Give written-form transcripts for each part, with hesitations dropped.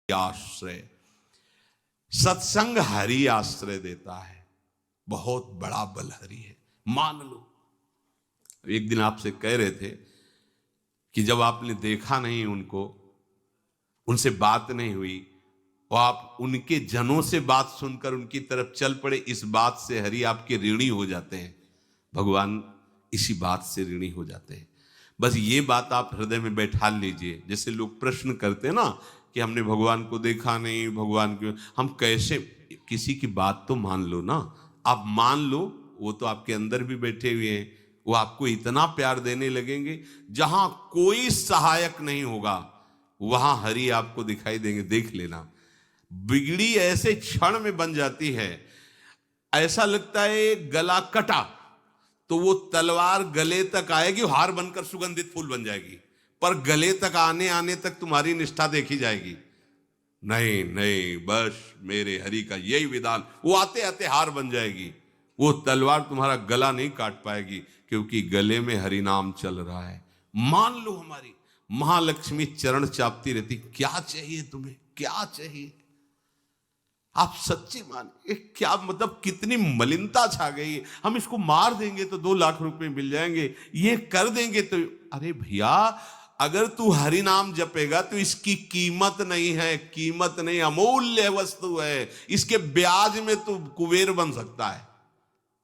आश्रय, सत्संग हरि आश्रय देता है, बहुत बड़ा बल हरि है। मान लो एक दिन आपसे कह रहे थे कि जब आपने देखा नहीं उनको, उनसे बात नहीं हुई, और आप उनके जनों से बात सुनकर उनकी तरफ चल पड़े, इस बात से हरि आपके ऋणी हो जाते हैं। भगवान इसी बात से ऋणी हो जाते हैं। बस ये बात आप हृदय में बैठा लीजिए। जैसे लोग प्रश्न करते हैं ना कि हमने भगवान को देखा नहीं, भगवान क्यों, हम कैसे, किसी की बात तो मान लो ना। आप मान लो, वो तो आपके अंदर भी बैठे हुए हैं, वो आपको इतना प्यार देने लगेंगे, जहां कोई सहायक नहीं होगा वहां हरि आपको दिखाई देंगे। देख लेना, बिगड़ी ऐसे क्षण में बन जाती है, ऐसा लगता है गला कटा तो वो तलवार गले तक आएगी, हार बनकर सुगंधित फूल बन जाएगी, पर गले तक आने आने तक तुम्हारी निष्ठा देखी जाएगी। नहीं नहीं, बस मेरे हरि का यही विधान, वो आते आते हार बन जाएगी, वो तलवार तुम्हारा गला नहीं काट पाएगी, क्योंकि गले में हरि नाम चल रहा है। मान लो हमारी महालक्ष्मी चरण चापती रहती, क्या चाहिए तुम्हें, क्या चाहिए। आप सच्ची माने, क्या मतलब, कितनी मलिनता छा गई है। हम इसको मार देंगे तो 2 लाख रुपए मिल जाएंगे, ये कर देंगे तो, अरे भैया अगर तू हरि नाम जपेगा तो इसकी कीमत नहीं है, कीमत नहीं, अमूल्य वस्तु है। इसके ब्याज में तू कुबेर बन सकता है,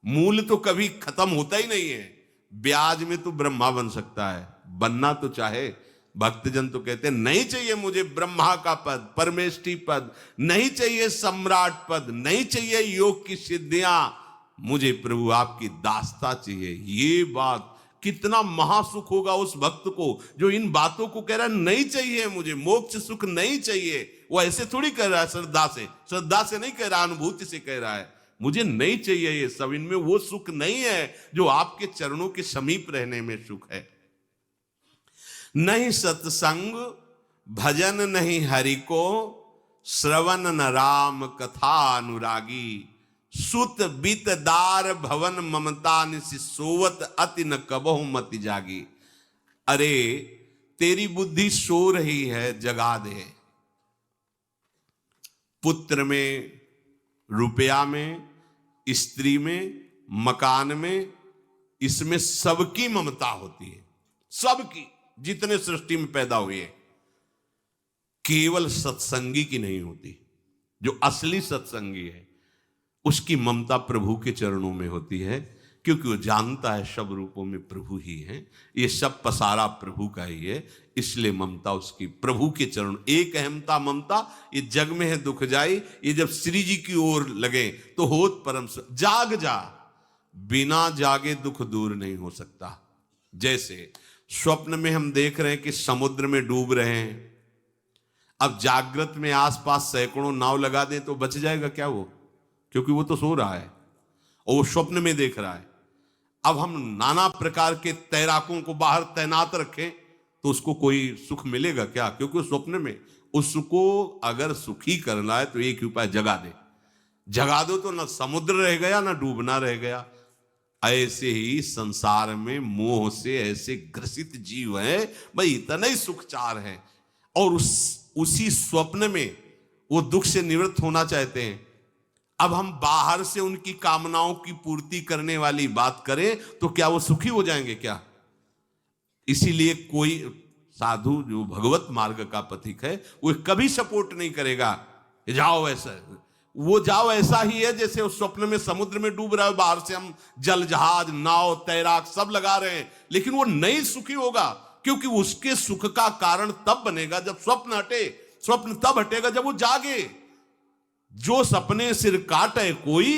मूल तो कभी खत्म होता ही नहीं है, ब्याज में तू ब्रह्मा बन सकता है। बनना तो चाहे, भक्तजन तो कहते हैं नहीं चाहिए मुझे ब्रह्मा का पद, परमेष्ठी पद, नहीं चाहिए सम्राट पद, नहीं चाहिए योग की सिद्धियां, मुझे प्रभु आपकी दास्ता चाहिए। ये बात कितना महासुख होगा उस भक्त को जो इन बातों को कह रहा है, नहीं चाहिए मुझे मोक्ष सुख नहीं चाहिए। वो ऐसे थोड़ी कह रहा है, श्रद्धा से नहीं कह रहा, अनुभूति से कह रहा है, मुझे नहीं चाहिए ये सब, इनमें वो सुख नहीं है जो आपके चरणों के समीप रहने में सुख है। नहीं सत्संग भजन नहीं हरि को, श्रवण न राम कथा अनुरागी, सुत बित दार भवन ममता निसि सोवत अति न कबहु मति जागी। अरे तेरी बुद्धि सो रही है, जगा दे। पुत्र में, रुपया में, स्त्री में, मकान में, इसमें सबकी ममता होती है, सबकी, जितने सृष्टि में पैदा हुए, केवल सत्संगी की नहीं होती। जो असली सत्संगी है उसकी ममता प्रभु के चरणों में होती है, क्योंकि वो जानता है सब रूपों में प्रभु ही है, ये सब पसारा प्रभु का ही है, इसलिए ममता उसकी प्रभु के चरण। एक अहमता ममता ये जग में है दुख जाई, ये जब श्री जी की ओर लगे तो होत परम। जाग जा, बिना जागे दुख दूर नहीं हो सकता। जैसे स्वप्न में हम देख रहे हैं कि समुद्र में डूब रहे हैं, अब जागृत में आसपास सैकड़ों नाव लगा दें तो बच जाएगा क्या वो, क्योंकि वो तो सो रहा है और वो स्वप्न में देख रहा है। अब हम नाना प्रकार के तैराकों को बाहर तैनात रखें तो उसको कोई सुख मिलेगा क्या, क्योंकि वो स्वप्न में। उसको अगर सुखी करना है तो एक ही उपाय, जगा दे। जगा दो तो ना समुद्र रह गया ना डूबना रह गया। ऐसे ही संसार में मोह से ऐसे ग्रसित जीव है, भाई इतना ही सुखचार है, और उसी स्वप्न में वो दुख से निवृत्त होना चाहते हैं। अब हम बाहर से उनकी कामनाओं की पूर्ति करने वाली बात करें तो क्या वो सुखी हो जाएंगे क्या। इसीलिए कोई साधु जो भगवत मार्ग का पथिक है वो कभी सपोर्ट नहीं करेगा जाओ ऐसा, वो जाओ ऐसा ही है जैसे उस स्वप्न में समुद्र में डूब रहा है, बाहर से हम जल जहाज नाव तैराक सब लगा रहे हैं, लेकिन वो नहीं सुखी होगा, क्योंकि उसके सुख का कारण तब बनेगा जब स्वप्न हटे। स्वप्न तब हटेगा जब वो जागे। जो सपने सिर काटे कोई,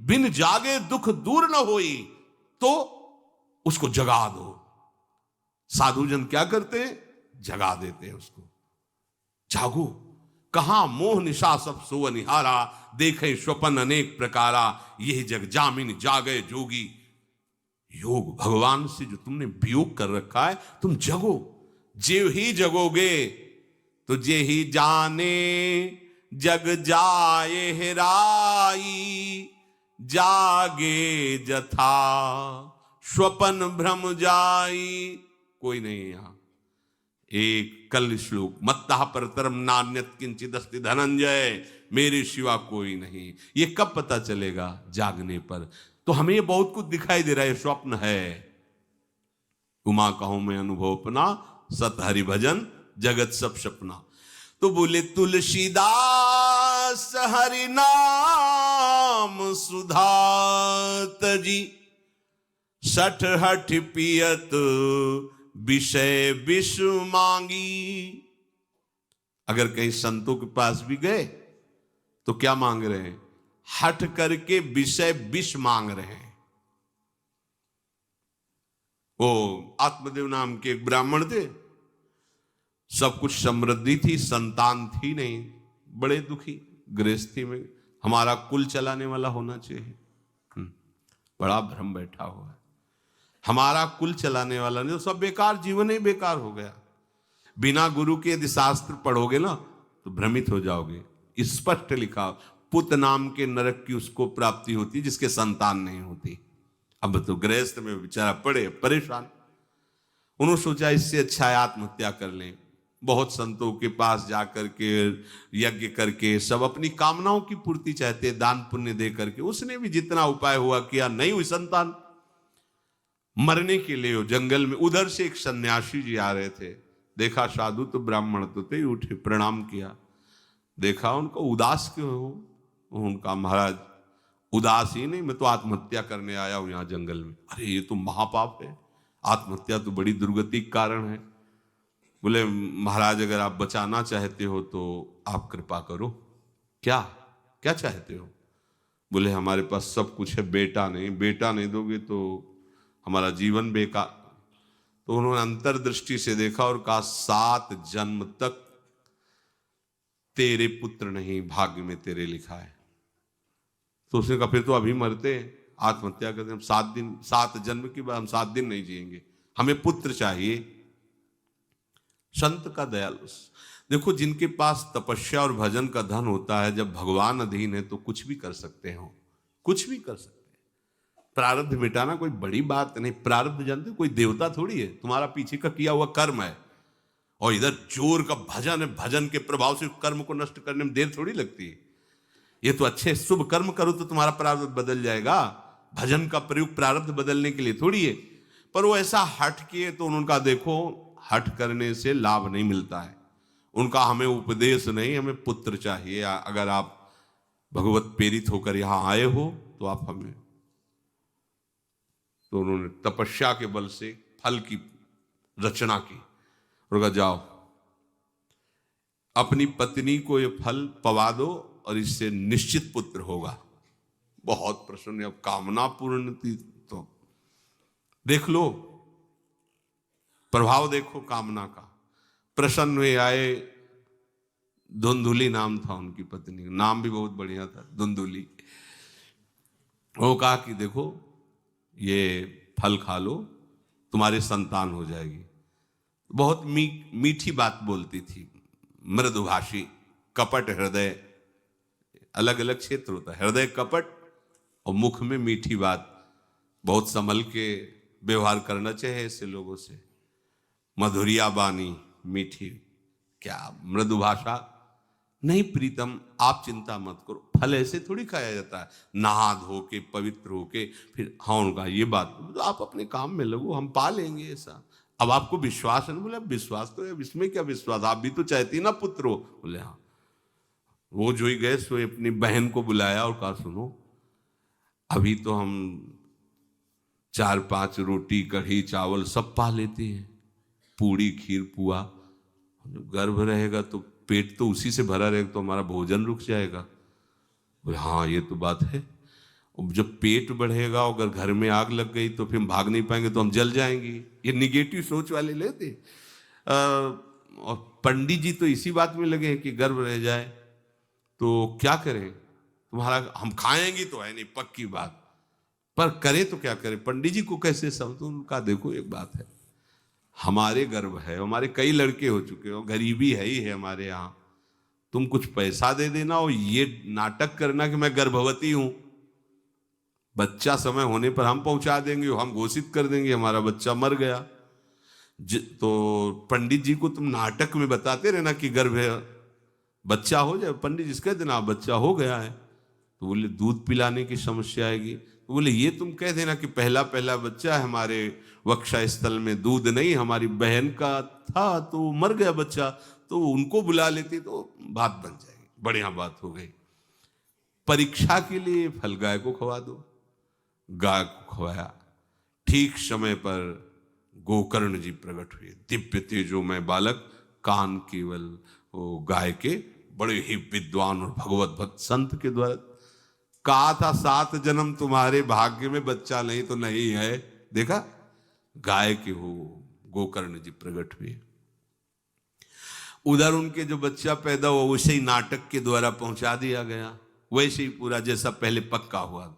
बिन जागे दुख दूर न होई, तो उसको जगा दो। साधुजन क्या करते हैं, जगा देते हैं उसको। जागो, कहां मोह निशा सब सो निहारा, देखे स्वपन अनेक प्रकारा, यही जग जामिन जागे जोगी। योग भगवान से जो तुमने वियोग कर रखा है, तुम जगो। जेव ही जगोगे तो जे ही जाने जग जाए हेराई, जागे जथा स्वपन भ्रम जाई। कोई नहीं यहां, एक कल श्लोक, मत्तः परतरम नान्यत् किंचिदस्ति धनंजय, मेरे सिवा कोई नहीं। ये कब पता चलेगा? जागने पर। तो हमें ये बहुत कुछ दिखाई दे रहा है, स्वप्न है। उमा कहूं मैं अनुभव अपना, सत हरि भजन जगत सब सपना। तो बोले तुलसीदास हरि नाम सुधा तजी, सठ हठ पियत विषय विष मांगी। अगर कहीं संतों के पास भी गए तो क्या मांग रहे हैं? हठ करके विषय विष मांग रहे हैं। वो आत्मदेव नाम के एक ब्राह्मण थे, सब कुछ समृद्धि थी, संतान थी नहीं, बड़े दुखी गृहस्थी में। हमारा कुल चलाने वाला होना चाहिए। बड़ा भ्रम बैठा हुआ है, हमारा कुल चलाने वाला नहीं, तो सब बेकार, जीवन ही बेकार हो गया। बिना गुरु के यदि शास्त्र पढ़ोगे ना तो भ्रमित हो जाओगे। स्पष्ट लिखा, पुत नाम के नरक की उसको प्राप्ति होती जिसके संतान नहीं होती। अब तो गृहस्थ में बेचारा पड़े परेशान। उन्होंने सोचा इससे अच्छा है आत्महत्या कर लें। बहुत संतों के पास जाकर के यज्ञ करके सब अपनी कामनाओं की पूर्ति चाहते, दान पुण्य दे करके। उसने भी जितना उपाय हुआ किया, नहीं हुई संतान। मरने के लिए वो जंगल में, उधर से एक सन्यासी जी आ रहे थे, देखा साधु तो ब्राह्मण तो थे, उठे प्रणाम किया, देखा उनको उदास क्यों हो? उनका महाराज उदास ही नहीं, मैं तो आत्महत्या करने आया हूं यहाँ जंगल में। अरे ये तो महापाप है, आत्महत्या तो बड़ी दुर्गति का कारण है। बोले महाराज अगर आप बचाना चाहते हो तो आप कृपा करो। क्या क्या चाहते हो? बोले हमारे पास सब कुछ है, बेटा नहीं, बेटा नहीं दोगे तो हमारा जीवन बेकार। तो उन्होंने अंतर्दृष्टि से देखा और कहा 7 जन्म तक तेरे पुत्र नहीं भाग्य में तेरे लिखा है। तो उसने कहा फिर तो अभी मरते, आत्महत्या करते, हम 7 जन्म की बात, हम 7 दिन नहीं जिएंगे, हमें पुत्र चाहिए। संत का दयालु। देखो जिनके पास तपस्या और भजन का धन होता है, जब भगवान अधीन है तो कुछ भी कर सकते हो, कुछ भी कर सकते हैं। प्रारब्ध मिटाना कोई बड़ी बात नहीं। प्रारब्ध जानते, कोई देवता थोड़ी है, तुम्हारा पीछे का किया हुआ कर्म है। और इधर जोर का भजन है, भजन के प्रभाव से कर्म को नष्ट करने में देर थोड़ी लगती है। ये तो अच्छे शुभ कर्म करो तो तुम्हारा प्रारब्ध बदल जाएगा। भजन का प्रयोग प्रारब्ध बदलने के लिए थोड़ी है। पर वो ऐसा हट किए तो उनका देखो, हट करने से लाभ नहीं मिलता है। उनका हमें उपदेश नहीं, हमें पुत्र चाहिए। अगर आप भगवत प्रेरित होकर यहां आए हो तो आप हमें। तो उन्होंने तपस्या के बल से फल की रचना की और कहा जाओ अपनी पत्नी को ये फल पवा दो और इससे निश्चित पुत्र होगा। बहुत प्रसन्न, अब कामना पूर्ण थी तो देख लो, प्रभाव देखो कामना का। प्रसन्न हुए आए। धुंधुली नाम था उनकी पत्नी, नाम भी बहुत बढ़िया था, धुंधुली। वो कहा कि देखो ये फल खा लो, तुम्हारी संतान हो जाएगी। बहुत मीठी बात बोलती थी, मृदुभाषी, कपट हृदय। अलग अलग क्षेत्र होता है, हृदय कपट और मुख में मीठी बात। बहुत संभल के व्यवहार करना चाहिए ऐसे लोगों से। मधुरिया बानी, मीठी, क्या मृदुभाषा। नहीं प्रीतम, आप चिंता मत करो, फल ऐसे थोड़ी खाया जाता है, नहा धो के पवित्र होके फिर। हाँ उनका ये बात, तो आप अपने काम में लगो, हम पा लेंगे ऐसा। अब आपको विश्वास है ना? बोले विश्वास तो है, इसमें क्या विश्वास, आप भी तो चाहती ना पुत्र हो। बोले हाँ। वो जो ही गए सो अपनी बहन को बुलाया और कहा सुनो, अभी तो हम 4-5 रोटी कढ़ी चावल सब पा लेते हैं, पूड़ी खीर पुआ। गर्भ रहेगा तो पेट तो उसी से भरा रहेगा, तो हमारा भोजन रुक जाएगा। बोले हाँ ये तो बात है। जब पेट बढ़ेगा, अगर घर में आग लग गई तो फिर हम भाग नहीं पाएंगे, तो हम जल जाएंगे। ये निगेटिव सोच वाले लेते। और पंडित जी तो इसी बात में लगे हैं कि गर्भ रह जाए तो क्या करें, तुम्हारा हम खाएंगे तो है नहीं पक्की बात, पर करें तो क्या करें। पंडित जी को कैसे समझो? उनका देखो एक बात है, हमारे गर्भ है, हमारे कई लड़के हो चुके हो, गरीबी है ही है हमारे यहाँ। तुम कुछ पैसा दे देना और ये नाटक करना कि मैं गर्भवती हूं, बच्चा समय होने पर हम पहुंचा देंगे, हम घोषित कर देंगे हमारा बच्चा मर गया। तो पंडित जी को तुम नाटक में बताते रहना कि गर्भ है, बच्चा हो जाए। पंडित जी कह देना बच्चा हो गया है। तो बोले दूध पिलाने की समस्या आएगी। तो बोले ये तुम कह देना कि पहला पहला बच्चा है, हमारे वक्षा स्थल में दूध नहीं, हमारी बहन का था तो मर गया बच्चा, तो उनको बुला लेती तो बात बन जाएगी, बढ़िया बात हो गई। परीक्षा के लिए फल गाय को खवा दो। गाय को खवाया, ठीक समय पर गोकर्ण जी प्रकट हुए, दिव्य तेजोमय बालक, कान केवल वो गाय के, बड़े ही विद्वान और भगवत भक्त संत के द्वारा। कहा था 7 जन्म तुम्हारे भाग्य में, बच्चा नहीं तो नहीं है, देखा गाय के हो गोकर्ण जी प्रकट हुए। उधर उनके जो बच्चा पैदा हुआ वैसे ही नाटक के द्वारा पहुंचा दिया गया, वैसे ही पूरा जैसा पहले पक्का हुआ।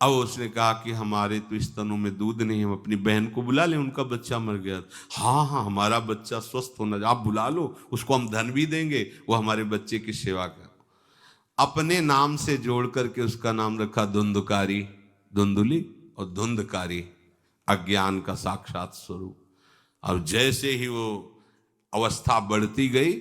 अब उसने कहा कि हमारे तो स्तनों में दूध नहीं, हम अपनी बहन को बुला लें, उनका बच्चा मर गया। हाँ हाँ, हमारा बच्चा स्वस्थ होना, आप बुला लो, उसको हम धन भी देंगे, वो हमारे बच्चे की सेवा कर। अपने नाम से जोड़ करके उसका नाम रखा धुंधकारी, धुंधुली, और धुंधकारी अज्ञान का साक्षात स्वरूप। और जैसे ही वो अवस्था बढ़ती गई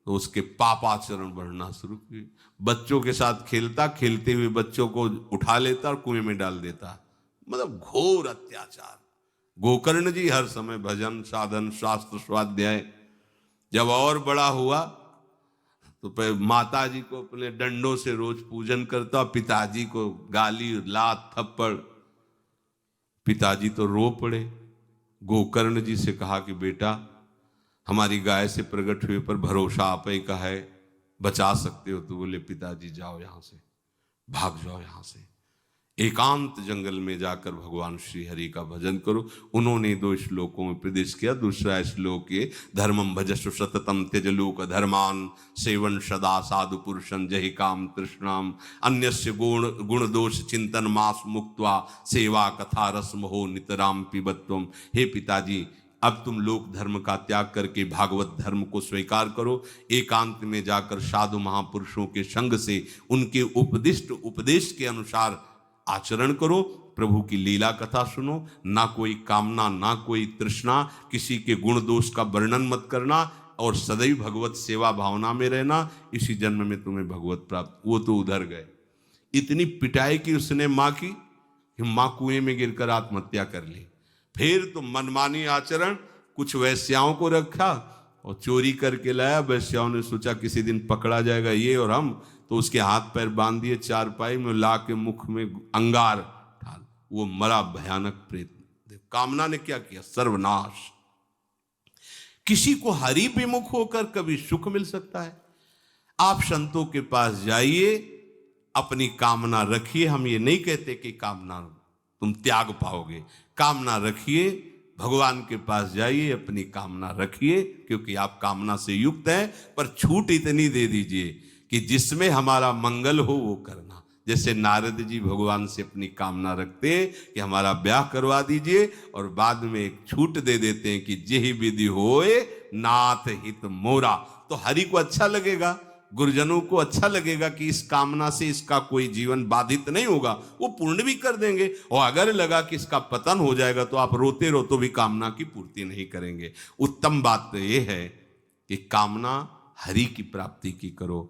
तो उसके पापाचरण बढ़ना शुरू हुए। बच्चों के साथ खेलता, खेलते हुए बच्चों को उठा लेता और कुएं में डाल देता, मतलब घोर अत्याचार। गोकर्ण जी हर समय भजन साधन शास्त्र स्वाध्याय। जब और बड़ा हुआ तो माता जी को अपने डंडों से रोज पूजन करता, पिताजी को गाली लात थप्पड़। पिताजी तो रो पड़े। गोकर्ण जी से कहा कि बेटा हमारी गाय से प्रकट हुए पर भरोसा आप ही का है, बचा सकते हो। तो बोले पिताजी जाओ यहां से, भाग जाओ यहां से, एकांत जंगल में जाकर भगवान श्री हरि का भजन करो। उन्होंने 2 श्लोकों में प्रदेश किया। दूसरा श्लोक ये, धर्मम भजस्व सततम त्यज लोक धर्मान, सेवन सदा साधु पुरुषं जहि काम तृष्णाम, अन्यस्य गुण दोष चिंतन मास मुक्त्वा, सेवा कथा रस मोहो नितराम पिबत्वम। हे पिताजी, अब तुम लोक धर्म का त्याग करके भागवत धर्म को स्वीकार करो, एकांत में जाकर साधु महापुरुषों के संग से उनके उपदिष्ट उपदेश के अनुसार आचरण करो, प्रभु की लीला कथा सुनो, ना कोई कामना ना कोई तृष्णा, किसी के गुण दोष का वर्णन मत करना, और सदैव भगवत सेवा भावना में रहना, इसी जन्म में तुम्हें भगवत प्राप्त। वो तो उधर गए, इतनी पिटाई की उसने माँ की, माँ कुएं में गिरकर आत्महत्या कर ली। फिर तो मनमानी आचरण, कुछ वैश्याओं को रखा और चोरी करके लाया। वैश्याओं ने सोचा किसी दिन पकड़ा जाएगा ये और हम, तो उसके हाथ पैर बांध दिए, चारपाई में ला के मुख में अंगार डाल, वो मरा भयानक प्रेत। कामना ने क्या किया, सर्वनाश। किसी को हरि विमुख होकर कभी सुख मिल सकता है? आप संतों के पास जाइए, अपनी कामना रखिए। हम ये नहीं कहते कि कामना तुम त्याग पाओगे, कामना रखिए, भगवान के पास जाइए, अपनी कामना रखिए, क्योंकि आप कामना से युक्त हैं। पर छूट इतनी दे दीजिए कि जिसमें हमारा मंगल हो वो करना। जैसे नारद जी भगवान से अपनी कामना रखते हैं कि हमारा ब्याह करवा दीजिए, और बाद में एक छूट दे देते हैं कि जेहि विधि होए नाथ हित मोरा। तो हरि को अच्छा लगेगा, गुरुजनों को अच्छा लगेगा कि इस कामना से इसका कोई जीवन बाधित नहीं होगा, वो पूर्ण भी कर देंगे। और अगर लगा कि इसका पतन हो जाएगा तो आप रोते रहो तो भी कामना की पूर्ति नहीं करेंगे। उत्तम बात तो ये है कि कामना हरि की प्राप्ति की करो।